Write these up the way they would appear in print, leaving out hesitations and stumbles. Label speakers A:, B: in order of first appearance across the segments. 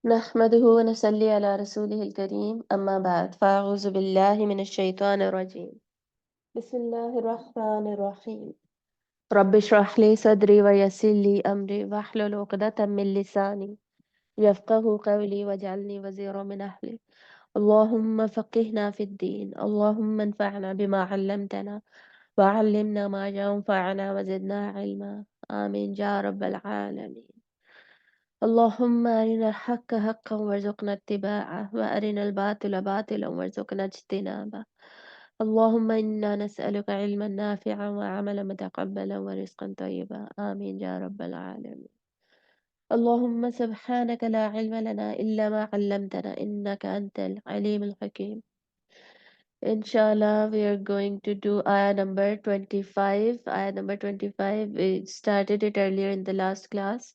A: نحمده ونصلي على رسوله الكريم أما بعد فأعوذ بالله من الشيطان الرجيم بسم الله الرحمن الرحيم رب اشرح لي صدري ويسر لي أمري واحلل عقدة من لساني يفقه قولي واجعلني وزيرا من أهلي اللهم فقهنا في الدين اللهم انفعنا بما علمتنا وعلمنا ما ينفعنا وزدنا علما آمين يا رب العالمين اللهم أرنا الحق حقا وارزقنا اتباعه وأرنا الباطل باطلا وارزقنا اجتنابه اللهم إنا نسألك علما نافعا وعملا متقبلا ورزقا طيبا آمين يا رب العالمين اللهم سبحانك لا علم لنا إلا ما علمتنا إنك أنت العليم الحكيم. Inshallah, we are going to do ayah number 25. Ayah number 25, we started it earlier in the last class.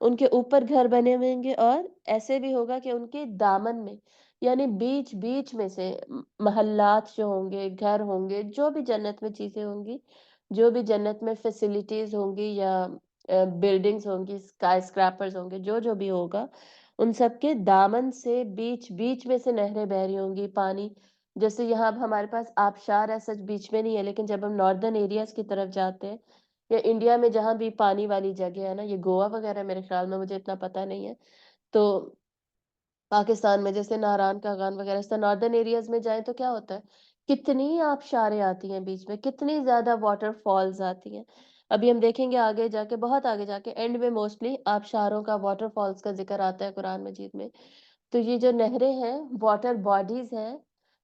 A: ان کے اوپر گھر بنے ہوئے ہوں گے، اور ایسے بھی ہوگا کہ ان کے دامن میں، یعنی بیچ بیچ میں سے محلات جو ہوں گے، گھر ہوں گے، جو بھی جنت میں چیزیں ہوں گی، جو بھی جنت میں فیسلٹیز ہوں گی، یا بلڈنگز ہوں گی، اسکائی اسکریپرز ہوں گے، جو جو بھی ہوگا، ان سب کے دامن سے بیچ بیچ میں سے نہریں بہ رہی ہوں گی، پانی جیسے یہاں اب ہمارے پاس آبشار ہے سچ بیچ میں نہیں ہے، لیکن جب ہم ناردرن ایریاز کی طرف جاتے ہیں، یا انڈیا میں جہاں بھی پانی والی جگہ ہے نا، یہ گوا وغیرہ میرے خیال میں، مجھے اتنا پتہ نہیں ہے، تو پاکستان میں جیسے ناران کا گان وغیرہ، اس طرح ناردرن ایریاز میں جائیں تو کیا ہوتا ہے، کتنی آبشاریں آتی ہیں بیچ میں، کتنی زیادہ واٹر فالز آتی ہیں. ابھی ہم دیکھیں گے آگے جا کے، بہت آگے جا کے اینڈ میں موسٹلی آبشاروں کا، واٹر فالز کا ذکر آتا ہے قرآن مجید میں. تو یہ جو نہریں ہیں، واٹر باڈیز ہیں،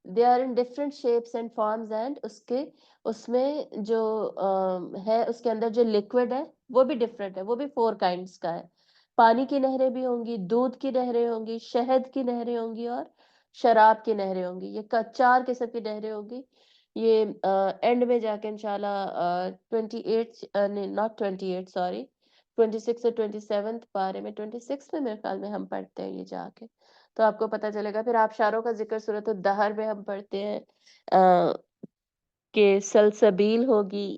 A: they are in different shapes and forms, and اس میں جو ہے، اس کے اندر جو لکوڈ ہے وہ بھی ڈفرینٹ ہے، وہ بھی 4 kinds کا ہے. پانی کی نہریں بھی ہوں گی، دودھ کی نہریں ہوں گی، شہد کی نہریں ہوں گی، اور شراب کی نہریں ہوں گی. یہ 4 قسم کی نہریں ہوں گی. یہ اینڈ میں جا کے انشاءاللہ 28 نہیں، ناٹ 28، سوری، 26 اور 27 پارے میں، 26 میں میرے خیال میں ہم پڑھتے ہیں یہ جا کے، تو آپ کو پتہ چلے گا. پھر آبشاروں کا ذکر سورۃ الدہر میں ہم پڑھتے ہیں کہ سلسبیل ہوگی،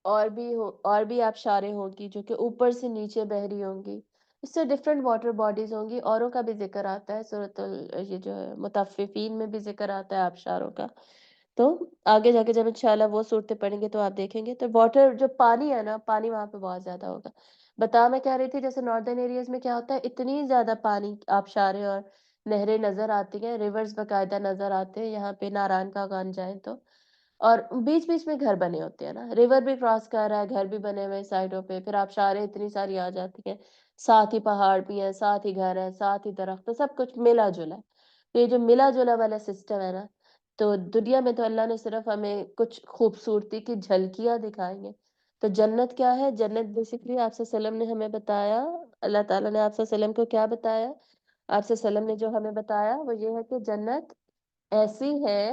A: اور بھی آبشاریں ہوگی جو کہ اوپر سے نیچے بہ رہی ہوں گی. اس سے ڈفرینٹ واٹر باڈیز ہوں گی. اوروں کا بھی ذکر آتا ہے یہ جو ہے مطففین میں بھی ذکر آتا ہے آبشاروں کا. تو آگے جا کے جب انشاءاللہ وہ صورتیں پڑھیں گے تو آپ دیکھیں گے. تو واٹر جو پانی ہے نا، پانی وہاں پہ بہت زیادہ ہوگا. میں کہہ رہی تھی جیسے ناردرن ایریاز میں کیا ہوتا ہے، اتنی زیادہ پانی، آبشاریں اور نہریں نظر آتی ہیں، ریورز باقاعدہ نظر آتے ہیں یہاں پہ ناران کا گان جائیں تو. اور بیچ بیچ میں گھر بنے ہوتے ہیں نا، ریور بھی کراس کر رہا ہے، گھر بھی بنے ہوئے سائڈوں پہ، پھر آبشاریں اتنی ساری آ جاتی ہیں، ساتھ ہی پہاڑ بھی ہیں، ساتھ ہی گھر ہیں، ساتھ ہی درخت، تو سب کچھ ملا جلا ہے. تو یہ جو ملا جلا والا سسٹم ہے نا، تو دنیا میں تو اللہ نے صرف ہمیں کچھ خوبصورتی کی جھلکیاں دکھائی ہیں. تو جنت کیا ہے؟ جنت بیسیکلی آپ صلی اللہ علیہ وسلم نے ہمیں بتایا، اللہ تعالیٰ نے آپ صلی اللہ علیہ وسلم کو کیا بتایا؟ آپ صلی اللہ علیہ وسلم نے جو ہمیں بتایا وہ یہ ہے کہ جنت ایسی ہے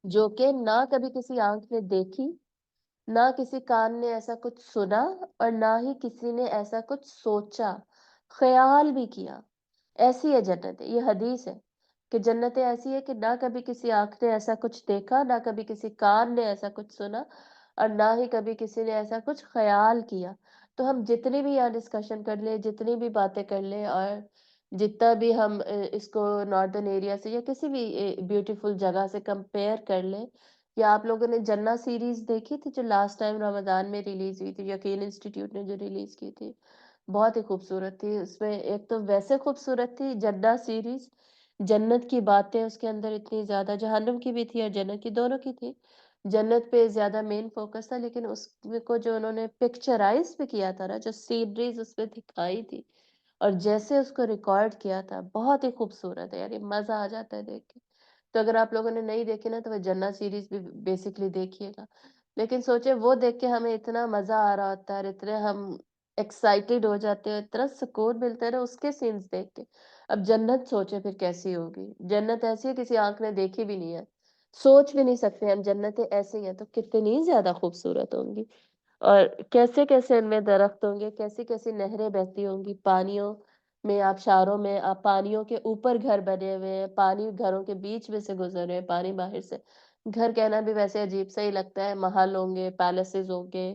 A: جو کہ نہ کبھی کسی آنکھ نے دیکھی، نہ کسی کان نے ایسا کچھ سنا، اور نہ ہی کسی نے ایسا کچھ سوچا، خیال بھی کیا. ایسی ہے جنت. یہ حدیث ہے کہ جنت ایسی ہے کہ نہ کبھی کسی آنکھ نے ایسا کچھ دیکھا، نہ کبھی کسی کان نے ایسا کچھ سنا، اور نہ ہی کبھی کسی نے ایسا کچھ خیال کیا. تو ہم جتنی بھی یہاں ڈسکشن کر لیں، جتنی بھی باتیں کر لیں، اور جتنا بھی ہم اس کو ناردرن ایریا سے یا کسی بھی بیوٹیفل جگہ سے کمپیئر کر لیں. یا آپ لوگوں نے جنہ سیریز دیکھی تھی جو لاسٹ ٹائم رمضان میں ریلیز ہوئی تھی، یقین انسٹیٹیوٹ نے جو ریلیز کی تھی؟ بہت ہی خوبصورت تھی. اس میں ایک تو ویسے خوبصورت تھی جنہ سیریز، جنت کی باتیں اس کے اندر اتنی زیادہ، جہنم کی بھی تھی اور جنت کی، دونوں کی تھی. جنت پہ زیادہ مین فوکس تھا، لیکن اس کو جو انہوں نے پکچرائز بھی کیا تھا نا، جو سینریز اس پہ دکھائی تھی اور جیسے اس کو ریکارڈ کیا تھا، بہت ہی خوبصورت ہے. یعنی مزہ آ جاتا ہے دیکھ کے. تو اگر آپ لوگوں نے نہیں دیکھی نا تو وہ جنہ سیریز بھی بیسکلی دیکھیے گا. لیکن سوچے وہ دیکھ کے ہمیں اتنا مزہ آ رہا ہوتا ہے، اور اتنے ہم ایکسائٹیڈ ہو جاتے ہیں، اتنا سکون ملتا ہے نا اس کے سینز دیکھ کے. اب جنت سوچے پھر کیسی ہوگی. جنت ایسی ہے کسی آنکھ نے دیکھی بھی نہیں ہے، سوچ بھی نہیں سکتے ہم. جنتیں ایسی ہیں تو کتنی زیادہ خوبصورت ہوں گی، اور کیسے کیسے ان میں درخت ہوں گے، کیسی کیسی نہریں بہتی ہوں گی پانیوں میں، آبشاروں میں. پانیوں کے اوپر گھر بنے ہوئے ہیں، پانی گھروں کے بیچ میں سے گزر رہے ہیں، پانی باہر سے. گھر کہنا بھی ویسے عجیب سا ہی لگتا ہے. محل ہوں گے، پیلسز ہوں گے،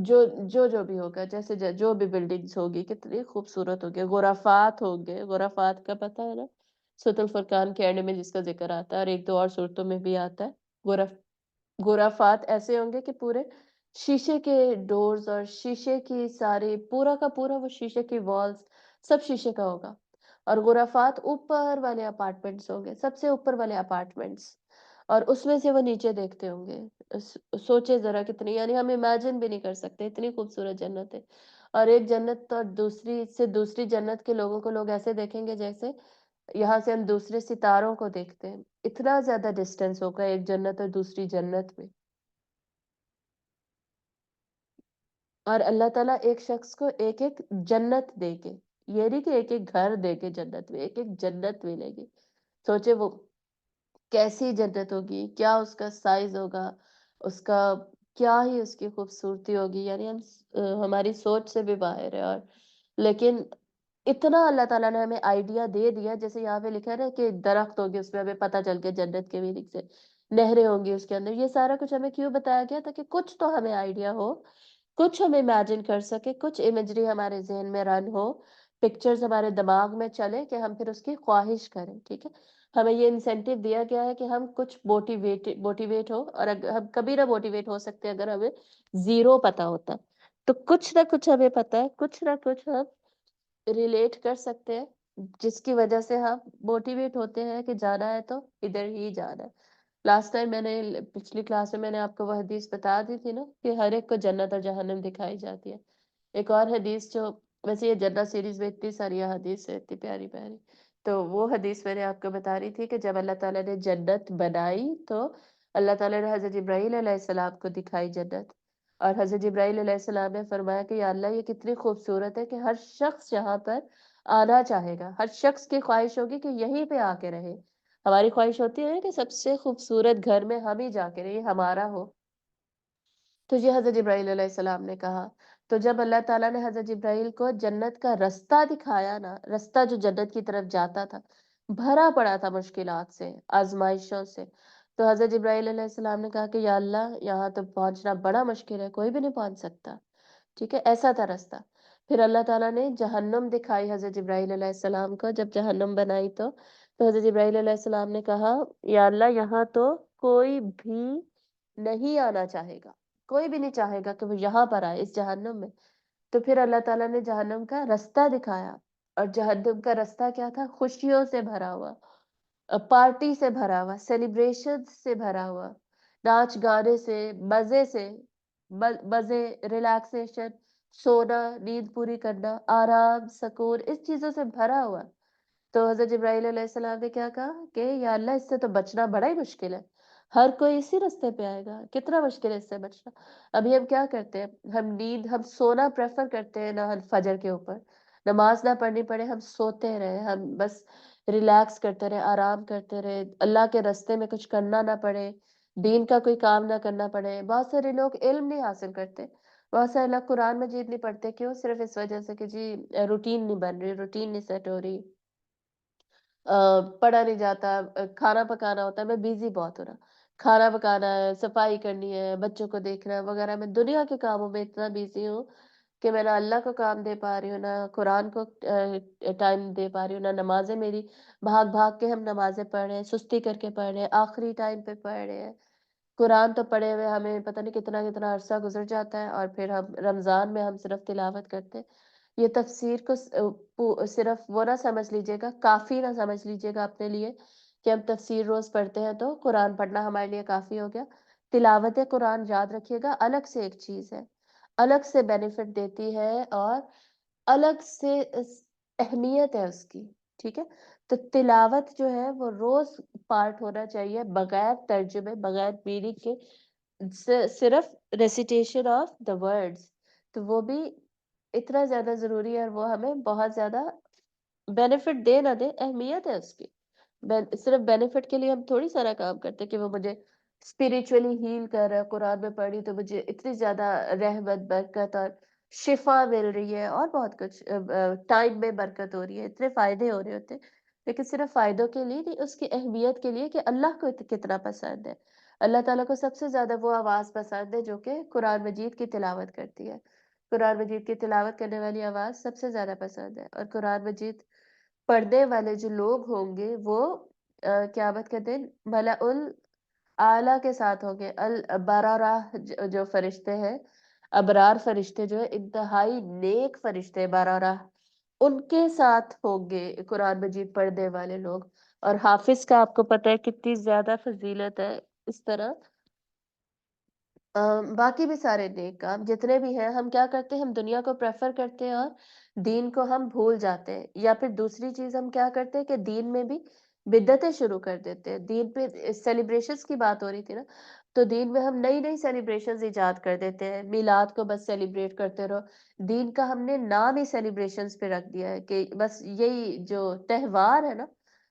A: جو جو بھی ہوگا، جیسے جو بھی بلڈنگز ہوگی کتنی خوبصورت ہوگی. غرفات ہوں گے. غرفات کا پتہ ہے نا، سورۃ الفرقان کے اینڈ میں جس کا ذکر آتا ہے، اور ایک دو اور صورتوں میں بھی آتا ہے. غرفات ایسے ہوں گے کہ پورے شیشے کے ڈورز، اور شیشے کی ساری، پورا کا پورا وہ شیشے کی والز، سب شیشے کا ہوگا. اور غرفات اوپر والے اپارٹمنٹس ہوں گے، سب سے اوپر والے اپارٹمنٹس، اور اس میں سے وہ نیچے دیکھتے ہوں گے. سوچے ذرا کتنی، یعنی ہم امیجن بھی نہیں کر سکتے اتنی خوبصورت جنت ہے. اور ایک جنت اور دوسری سے دوسری جنت کے لوگوں کو لوگ ایسے دیکھیں گے جیسے یہاں سے ہم دوسرے ستاروں کو دیکھتے ہیں. اتنا زیادہ ڈسٹینس ہوگا ایک جنت اور دوسری جنت میں. اور اللہ تعالیٰ ایک شخص کو ایک ایک جنت دے کے، یہ نہیں کہ ایک ایک گھر دے کے جنت میں، ایک ایک جنت ملے گی. سوچے وہ کیسی جنت ہوگی، کیا اس کا سائز ہوگا، اس کا کیا ہی اس کی خوبصورتی ہوگی، یعنی ہماری سوچ سے بھی باہر ہے۔ اور لیکن اتنا اللہ تعالیٰ نے ہمیں آئیڈیا دے دیا، جیسے یہاں پہ لکھا ہے نا کہ درخت ہوگی اس میں، ہمیں پتہ چل گیا جنت کے میرے سے، نہریں ہوں گی اس کے اندر، یہ سارا کچھ ہمیں کیوں بتایا گیا؟ تاکہ کچھ تو ہمیں آئیڈیا ہو، کچھ ہم امیجن کر سکے، کچھ امیجری ہمارے ذہن میں رن ہو، پکچرز ہمارے دماغ میں چلے کہ ہم پھر اس کی خواہش کریں، ٹھیک ہے؟ ہمیں یہ انسینٹیو دیا گیا ہے کہ ہم کچھ موٹیویٹ ہو، اور ہم کبھی نہ موٹیویٹ ہو سکتے اگر ہمیں زیرو پتا ہوتا، تو کچھ نہ کچھ ہمیں پتا ہے، کچھ نہ کچھ ہم ریلیٹ کر سکتے ہیں، جس کی وجہ سے ہم موٹیویٹ ہوتے ہیں کہ جانا ہے تو ادھر ہی جانا ہے۔ لاسٹ ٹائم پچھلی کلاس میں نے آپ کو وہ حدیث بتا دی تھی نا کہ ہر ایک کو جنت اور جہنم دکھائی جاتی ہے۔ ایک اور حدیث جو، ویسے یہ جنت سیریز میں اتنی ساری حدیث ہے، اتنی پیاری پیاری، تو وہ حدیث میں نے آپ کو بتا رہی تھی کہ جب اللہ تعالیٰ نے جنت بنائی تو اللہ تعالیٰ نے حضرت جبرائیل علیہ السلام کو دکھائی جنت، اور حضرت جبرائیل علیہ السلام نے فرمایا کہ یا اللہ یہ کتنی خوبصورت ہے کہ ہر شخص یہاں پر آنا چاہے گا، ہر شخص کی خواہش ہوگی کہ یہیں پہ آ کے رہے۔ ہماری خواہش ہوتی ہے کہ سب سے خوبصورت گھر میں ہم ہی جا کے رہے، یہ ہمارا ہو۔ تو یہ حضرت جبرائیل علیہ السلام نے کہا، تو جب اللہ تعالیٰ نے حضرت جبرائیل کو جنت کا رستہ دکھایا نا، رستہ جو جنت کی طرف جاتا تھا، بھرا پڑا تھا مشکلات سے، آزمائشوں سے، تو حضرت جبرائیل علیہ السلام نے کہا کہ یا اللہ یہاں تو پہنچنا بڑا مشکل ہے، کوئی بھی نہیں پہنچ سکتا، ٹھیک ہے؟ ایسا تھا راستہ۔ پھر اللہ تعالیٰ نے جہنم دکھائی حضرت جبرائیل علیہ السلام کو، جب جہنم بنائی تو حضرت جبرائیل علیہ السلام نے کہا یا اللہ یہاں تو کوئی بھی نہیں آنا چاہے گا، کوئی بھی نہیں چاہے گا کہ وہ یہاں پر آئے اس جہنم میں۔ تو پھر اللہ تعالیٰ نے جہنم کا رستہ دکھایا، اور جہنم کا رستہ کیا تھا؟ خوشیوں سے بھرا ہوا، پارٹی سے بھرا ہوا، سیلیبریشن سے بھرا ہوا، ناچ گانے سے، مزے سے، مزے، ریلیکسیشن، سونا، نیند پوری کرنا، آرام، سکون، اس چیزوں سے بھرا ہوا۔ تو حضرت جبرائیل علیہ السلام نے کیا کہا کہ یا اللہ اس سے تو بچنا بڑا ہی مشکل ہے، ہر کوئی اسی راستے پہ آئے گا، کتنا مشکل ہے اس سے بچنا۔ ابھی ہم کیا کرتے ہیں؟ ہم سونا پریفر کرتے ہیں نا فجر کے اوپر، نماز نہ پڑھنی پڑے ہم سوتے رہے، ہم بس ریلیکس کرتے رہے، آرام کرتے رہے، اللہ کے راستے میں کچھ کرنا نہ پڑے، دین کا کوئی کام نہ کرنا پڑے۔ بہت سارے لوگ علم نہیں حاصل کرتے، بہت سارے لوگ قرآن مجید نہیں پڑھتے، کیوں؟ صرف اس وجہ سے کہ جی روٹین نہیں بن رہی، روٹین نہیں سیٹ ہو رہی، پڑھا نہیں جاتا، کھانا پکانا ہوتا ہے، میں بیزی بہت ہو رہا، کھانا پکانا ہے، صفائی کرنی ہے، بچوں کو دیکھنا ہے وغیرہ، میں دنیا کے کاموں میں اتنا بیزی ہوں کہ میں نہ اللہ کو کام دے پا رہی ہوں، نہ قرآن کو ٹائم دے پا رہی ہوں، نہ نمازیں میری، بھاگ بھاگ کے ہم نمازیں پڑھ رہے ہیں، سستی کر کے پڑھ رہے ہیں، آخری ٹائم پہ پڑھ رہے ہیں، قرآن تو پڑھے ہوئے ہمیں پتہ نہیں کتنا کتنا عرصہ گزر جاتا ہے، اور پھر ہم رمضان میں ہم صرف تلاوت کرتے ہیں۔ یہ تفسیر کو صرف وہ نہ سمجھ لیجیے گا، کافی نہ سمجھ لیجیے گا اپنے لیے کہ ہم تفسیر روز پڑھتے ہیں تو قرآن پڑھنا ہمارے لیے کافی ہو گیا۔ تلاوت قرآن یاد رکھیے گا الگ سے ایک چیز ہے، الگ سے بینیفٹ دیتی ہے، اور الگ سے اہمیت ہے اس کی، ٹھیک ہے؟ تو تلاوت جو ہے وہ روز پارٹ ہونا چاہیے، بغیر ترجمے، بغیر میننگ کے، صرف ریسیٹیشن آف دا ورڈز، تو وہ بھی اتنا زیادہ ضروری ہے، اور وہ ہمیں بہت زیادہ بینیفٹ دے نہ دے، اہمیت ہے اس کی۔ صرف بینیفٹ کے لیے ہم تھوڑی سارا کام کرتے کہ وہ مجھے اسپریچولی ہیل کر رہا ہے، قرآن میں پڑھی تو مجھے اتنی زیادہ رحمت، برکت اور شفا مل رہی ہے، اور بہت کچھ، ٹائم میں برکت ہو رہی ہے، اتنے فائدے ہو رہے ہوتے ہیں، لیکن صرف فائدوں کے لیے نہیں، اس کی اہمیت کے لیے کہ اللہ کو کتنا پسند ہے۔ اللہ تعالیٰ کو سب سے زیادہ وہ آواز پسند ہے جو کہ قرآن مجید کی تلاوت کرتی ہے، قرآن مجید کی تلاوت کرنے والی آواز سب سے زیادہ پسند ہے، اور قرآن مجید پڑھنے والے جو لوگ ہوں گے وہ قیامت کے دن ملائل اعلیٰ کے ساتھ ہوں گے، البررہ، جو فرشتے ہیں، ابرار فرشتے جو ہے، انتہائی نیک فرشتے بررہ، ان کے ساتھ ہوں گے قرآن مجید پڑھنے والے لوگ۔ اور حافظ کا آپ کو پتہ ہے کتنی زیادہ فضیلت ہے، اس طرح باقی بھی سارے نیک کام جتنے بھی ہیں، ہم کیا کرتے ہیں؟ ہم دنیا کو پریفر کرتے ہیں اور دین کو ہم بھول جاتے ہیں، یا پھر دوسری چیز ہم کیا کرتے ہیں کہ دین میں بھی بدعتیں شروع کر دیتے ہیں۔ دین پہ سیلیبریشنز کی بات ہو رہی تھی نا، تو دین میں ہم نئی نئی سیلیبریشنز ایجاد کر دیتے ہیں، میلاد کو بس سیلیبریٹ کرتے رہو، دین کا ہم نے نام ہی سیلیبریشنز پہ رکھ دیا ہے کہ بس یہی جو تہوار ہے نا،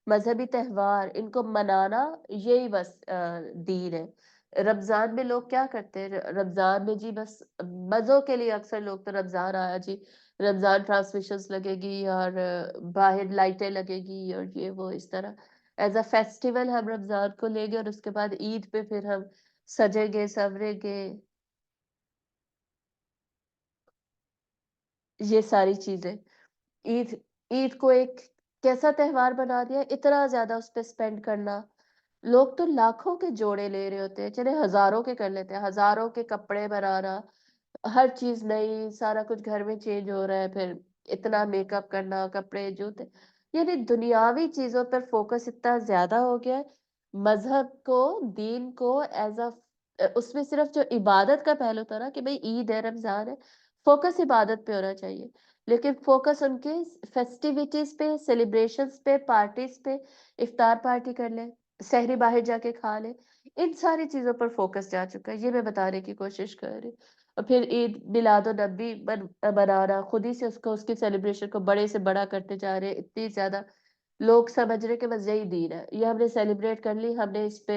A: مذہبی تہوار، ان کو منانا، یہی بس دین ہے، رمضان میں لوگ کیا کرتے ہیں؟ رمضان میں جی بس مزوں کے لیے اکثر لوگ تو رمضان آیا جی، رمضان ٹرانسمیشنز لگے گی اور باہر لائٹیں لگے گی اور یہ وہ اس طرح ایز اے فیسٹیول ہم رمضان کو لیں گے، اور اس کے بعد عید پہ پھر ہم سجیں گے سنوریں گے، یہ ساری چیزیں۔ عید عید کو ایک کیسا تہوار بنا دیا، اتنا زیادہ اس پہ اسپینڈ کرنا، لوگ تو لاکھوں کے جوڑے لے رہے ہوتے ہیں، چلے ہزاروں کے کر لیتے ہیں، ہزاروں کے کپڑے بنانا، ہر چیز نئی، سارا کچھ گھر میں چینج ہو رہا ہے، پھر اتنا میک اپ کرنا، کپڑے جوتے، یعنی دنیاوی چیزوں پر فوکس اتنا زیادہ ہو گیا ہے، مذہب کو، دین کو ایز اے اس میں صرف جو عبادت کا پہلو تھا نا کہ بھئی عید ہے، رمضان ہے، فوکس عبادت پہ ہونا چاہیے، لیکن فوکس ان کے فیسٹیوٹیز پہ، سیلیبریشنز پہ، پارٹیز پہ، افطار پارٹی کر لیں، سحری باہر جا کے کھا لیں، ان ساری چیزوں پر فوکس جا چکا ہے، یہ میں بتانے کی کوشش کر رہی ہوں۔ اور پھر عید میلاد النبی بنانا، خود ہی سے اس کو، اس کی سیلیبریشن کو بڑے سے بڑا کرتے جا رہے ہیں، اتنی زیادہ لوگ سمجھ رہے کہ بس یہی دین ہے، یہ ہم نے سیلیبریٹ کر لی، ہم نے اس پہ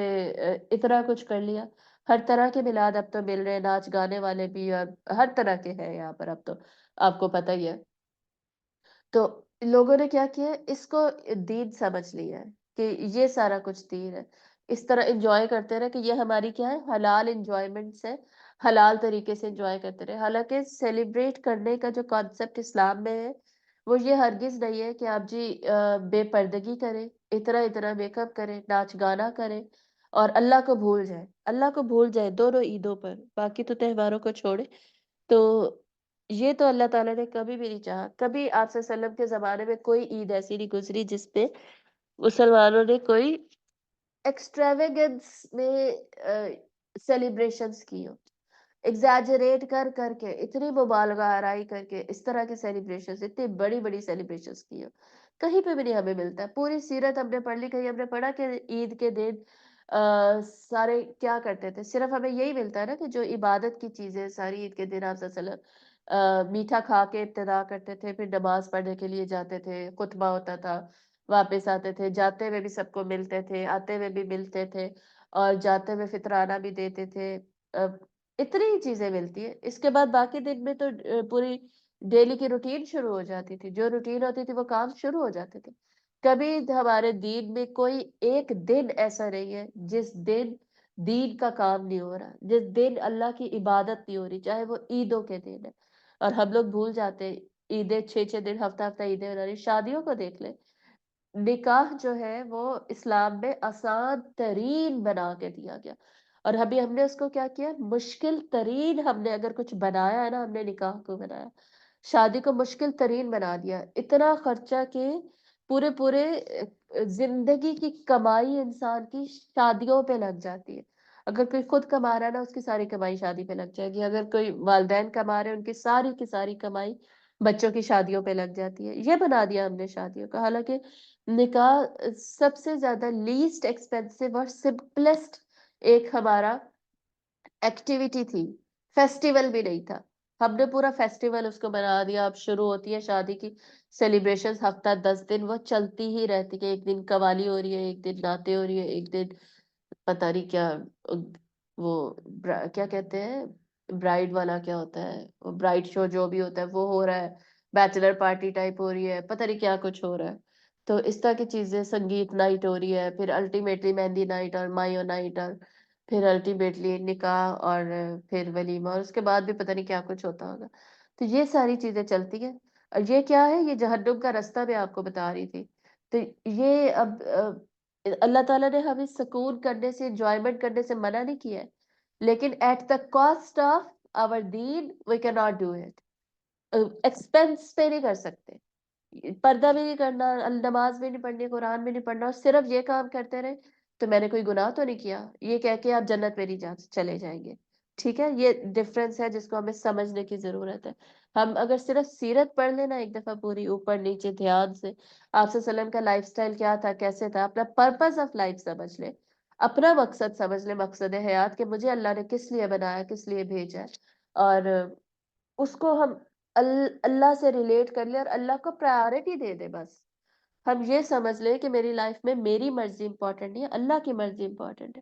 A: اتنا کچھ کر لیا، ہر طرح کے میلاد اب تو مل رہے ہیں، ناچ گانے والے بھی، اور ہر طرح کے ہیں یہاں پر اب تو، آپ کو پتہ ہی ہے۔ تو لوگوں نے کیا کیا ہے، اس کو دین سمجھ لیا ہے کہ یہ سارا کچھ دین ہے، اس طرح انجوائے کرتے رہے کہ یہ ہماری کیا ہے، حلال انجوائمنٹس ہے، حلال طریقے سے انجوائے کرتے رہے، حالانکہ سیلیبریٹ کرنے کا جو کانسیپٹ اسلام میں ہے وہ یہ ہرگز نہیں ہے کہ آپ جی بے پردگی کریں، اتنا اتنا میک اپ کریں، ناچ گانا کریں اور اللہ کو بھول جائیں، اللہ کو بھول جائیں دونوں عیدوں پر، باقی تو تہواروں کو چھوڑے۔ تو یہ تو اللہ تعالیٰ نے کبھی بھی نہیں چاہا، کبھی آپ صلی اللہ علیہ وسلم کے زمانے میں کوئی عید ایسی نہیں گزری جس پہ مسلمانوں نے کوئی ایکسٹراویگنس میں سیلیبریشنز کی ہو، ایگزیجریٹ کر کر کے، اتنی مبالغہ آرائی کر کے اس طرح کی سیلیبریشنز، اتنی بڑی بڑی سیلیبریشنز کی ہو، کہیں پہ بھی نہیں ہمیں ملتا ہے۔ پوری سیرت ہم نے پڑھ لی، کہیں ہم نے پڑھا کہ عید کے دن سارے کیا کرتے تھے، صرف ہمیں یہی ملتا ہے نا کہ جو عبادت کی چیزیں ساری عید کے دن آپ صلی اللہ علیہ وسلم میٹھا کھا کے ابتدا کرتے تھے، پھر نماز پڑھنے کے لیے جاتے تھے، خطبہ ہوتا تھا، واپس آتے تھے، جاتے ہوئے بھی سب کو ملتے تھے، آتے ہوئے بھی ملتے تھے، اور جاتے ہوئے فطرانہ بھی دیتے تھے، اتنی ہی چیزیں ملتی ہیں۔ اس کے بعد باقی دن میں تو پوری ڈیلی کی روٹین شروع ہو جاتی تھی، جو روٹین ہوتی تھی وہ کام شروع ہو جاتے تھے۔ کبھی ہمارے دین میں کوئی ایک دن ایسا نہیں ہے جس دن دین کا کام نہیں ہو رہا، جس دن اللہ کی عبادت نہیں ہو رہی، چاہے وہ عیدوں کے دن ہے، اور ہم لوگ بھول جاتے ہیں، عیدیں 6 6 دن، ہفتہ ہفتہ عیدیں بنا رہی، شادیوں کو دیکھ لیں، نکاح جو ہے وہ اسلام میں آسان ترین بنا کے دیا گیا، اور ابھی ہم نے اس کو کیا کیا، مشکل ترین، ہم نے اگر کچھ بنایا ہے نا، ہم نے نکاح کو بنایا، شادی کو مشکل ترین بنا دیا، اتنا خرچہ کہ پورے پورے زندگی کی کمائی انسان کی شادیوں پہ لگ جاتی ہے۔ اگر کوئی خود کما رہا ہے نا، اس کی ساری کمائی شادی پہ لگ جائے گی، اگر کوئی والدین کما رہے ہیں، ان کی ساری کمائی بچوں کی شادیوں پہ لگ جاتی ہے، یہ بنا دیا ہم نے شادیوں کا، حالانکہ نکاح سب سے زیادہ لیسٹ ایکسپینسو اور سمپلسٹ ایک ہمارا ایکٹیویٹی تھی، فیسٹیول بھی نہیں تھا، ہم نے پورا فیسٹیول اس کو بنا دیا۔ اب شروع ہوتی ہے شادی کی سیلیبریشن، ہفتہ 10 دن وہ چلتی ہی رہتی ہے، ایک دن قوالی ہو رہی ہے، ایک دن نعتیں ہو رہی ہے، ایک دن پتہ نہیں کیا، وہ کیا کہتے ہیں، برائڈ والا کیا ہوتا ہے، وہ برائڈ شو جو بھی ہوتا ہے وہ ہو رہا ہے، بیچلر پارٹی ٹائپ ہو رہی ہے، پتہ نہیں کیا کچھ ہو رہا ہے، تو اس طرح کی چیزیں، سنگیت نائٹ ہو رہی ہے، پھر الٹیمیٹلی مہندی نائٹ اور مایو نائٹ، اور پھر الٹیمیٹلی نکاح، اور پھر ولیمہ، اور اس کے بعد بھی پتہ نہیں کیا کچھ ہوتا ہوگا، تو یہ ساری چیزیں چلتی ہیں، اور یہ کیا ہے، یہ جہنم کا راستہ میں آپ کو بتا رہی تھی۔ تو یہ اب اللہ تعالیٰ نے ہمیں سکون کرنے سے، انجوائمنٹ کرنے سے منع نہیں کیا ہے، لیکن at the cost of our then we can not do it, expense پہ نہیں کر سکتے، پردہ بھی نہیں کرنا، نماز بھی نہیں پڑھنی، قرآن بھی نہیں پڑھنا، اور صرف یہ کام کرتے رہے تو میں نے کوئی گناہ تو نہیں کیا، یہ کہہ کے آپ جنت میں نہیں چلے جائیں گے۔ ٹھیک ہے، یہ ڈفرینس ہے جس کو ہمیں سمجھنے کی ضرورت ہے۔ ہم اگر صرف سیرت پڑھ لینا ایک دفعہ پوری، اوپر نیچے دھیان سے، آپ صلی اللہ علیہ وسلم کا لائف سٹائل کیا تھا، کیسے تھا، اپنا پرپز آف لائف سمجھ لے، اپنا مقصد سمجھ لے، مقصد حیات کہ مجھے اللہ نے کس لیے بنایا، کس لیے بھیجا ہے، اور اس کو ہم اللہ سے ریلیٹ کر لیں اور اللہ کو پرائیورٹی دے دے، بس ہم یہ سمجھ لیں کہ میری لائف میں میری مرضی امپورٹنٹ نہیں ہے، اللہ کی مرضی امپورٹنٹ ہے،